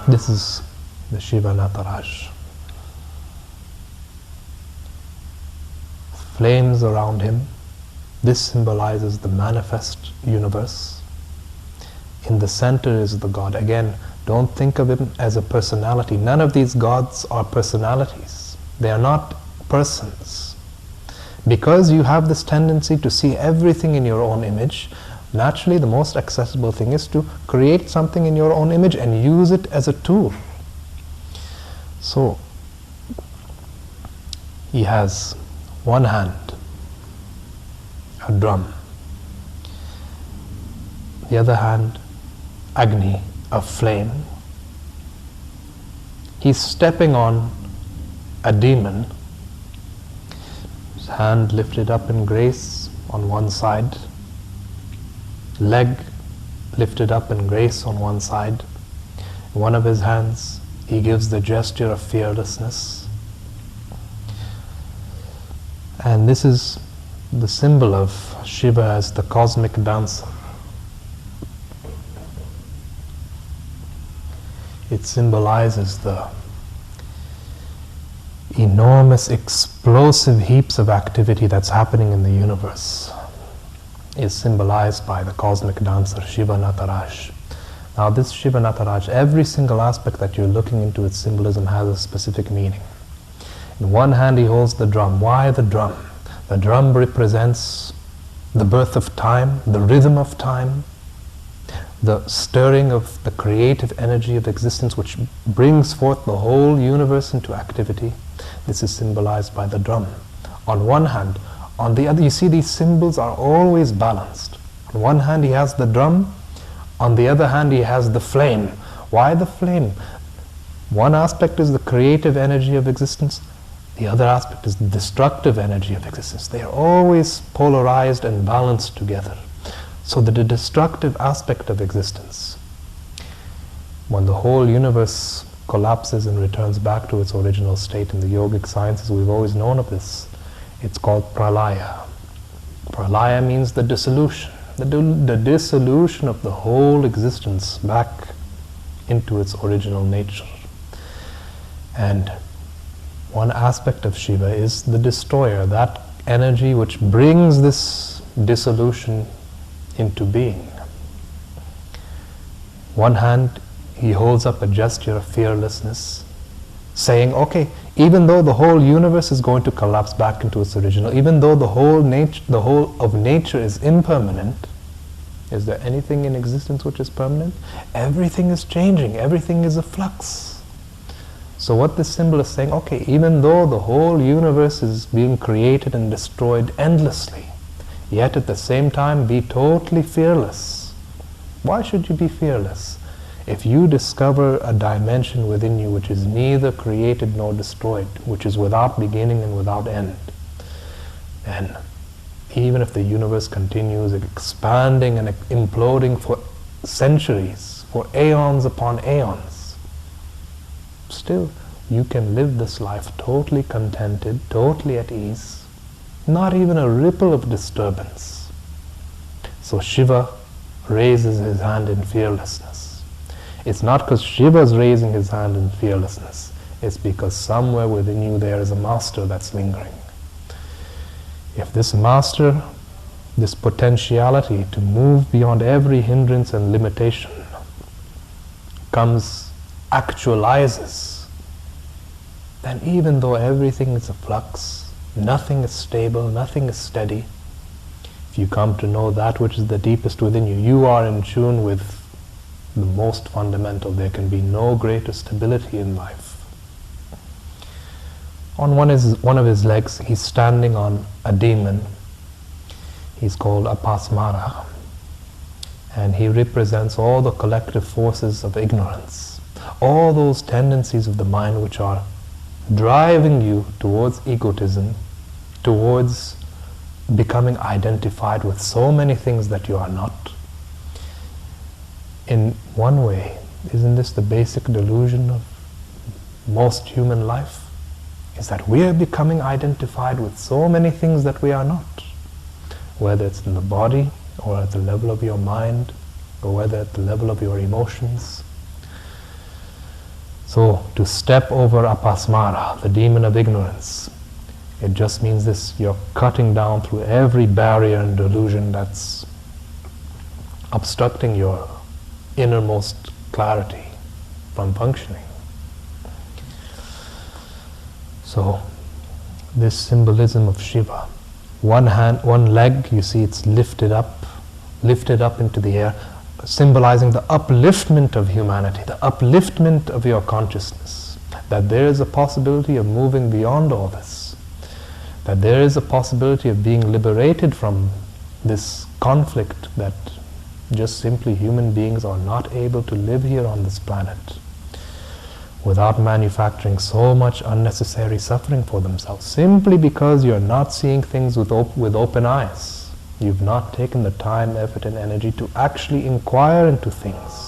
This is the Shiva Nataraj. Flames around him. This symbolizes the manifest universe. In the center is the God. Again, don't think of him as a personality. None of these gods are personalities. They are not persons. Because you have this tendency to see everything in your own image, naturally the most accessible thing is to create something in your own image and use it as a tool. So, he has one hand, a drum. The other hand, Agni, a flame. He's stepping on a demon. His hand lifted up in grace on one side, leg lifted up in grace on one side. In one of his hands, he gives the gesture of fearlessness. And this is the symbol of Shiva as the cosmic dancer. It symbolizes the enormous, explosive heaps of activity that's happening in the universe. Is symbolized by the cosmic dancer, Shiva Nataraj. Now this Shiva Nataraj, every single aspect that you're looking into its symbolism has a specific meaning. In one hand he holds the drum. Why the drum? The drum represents the birth of time, the rhythm of time, the stirring of the creative energy of existence which brings forth the whole universe into activity. This is symbolized by the drum. On one hand. On the other, you see these symbols are always balanced. On one hand he has the drum, on the other hand he has the flame. Why the flame? One aspect is the creative energy of existence, the other aspect is the destructive energy of existence. They are always polarized and balanced together. So that the destructive aspect of existence, when the whole universe collapses and returns back to its original state, in the yogic sciences we've always known of this, it's called pralaya. Pralaya means the dissolution, the dissolution of the whole existence back into its original nature. And one aspect of Shiva is the destroyer, that energy which brings this dissolution into being. One hand, he holds up a gesture of fearlessness, saying, okay, even though the whole universe is going to collapse back into its original, even though the whole of nature is impermanent, is there anything in existence which is permanent? Everything is changing, everything is a flux. So what this symbol is saying, okay, even though the whole universe is being created and destroyed endlessly, yet at the same time be totally fearless. Why should you be fearless? If you discover a dimension within you which is neither created nor destroyed, which is without beginning and without end, then even if the universe continues expanding and imploding for centuries, for aeons upon aeons, still you can live this life totally contented, totally at ease, not even a ripple of disturbance. So Shiva raises his hand in fearlessness. It's not because Shiva is raising his hand in fearlessness. It's because somewhere within you there is a master that's lingering. If this master, this potentiality to move beyond every hindrance and limitation actualizes, then even though everything is a flux, nothing is stable, nothing is steady, if you come to know that which is the deepest within you, you are in tune with the most fundamental. There can be no greater stability in life. On one of his legs, he's standing on a demon. He's called Apasmara. And he represents all the collective forces of ignorance, all those tendencies of the mind which are driving you towards egotism, towards becoming identified with so many things that you are not. In one way, isn't this the basic delusion of most human life? Is that we are becoming identified with so many things that we are not. Whether it's in the body, or at the level of your mind, or whether at the level of your emotions. So, to step over apasmara, the demon of ignorance, it just means this: you're cutting down through every barrier and delusion that's obstructing your innermost clarity from functioning. So, this symbolism of Shiva, one hand, one leg, you see it's lifted up into the air, symbolizing the upliftment of humanity, the upliftment of your consciousness, that there is a possibility of moving beyond all this, that there is a possibility of being liberated from this conflict that just simply human beings are not able to live here on this planet without manufacturing so much unnecessary suffering for themselves, simply because you're not seeing things with open eyes. You've not taken the time, effort and energy to actually inquire into things.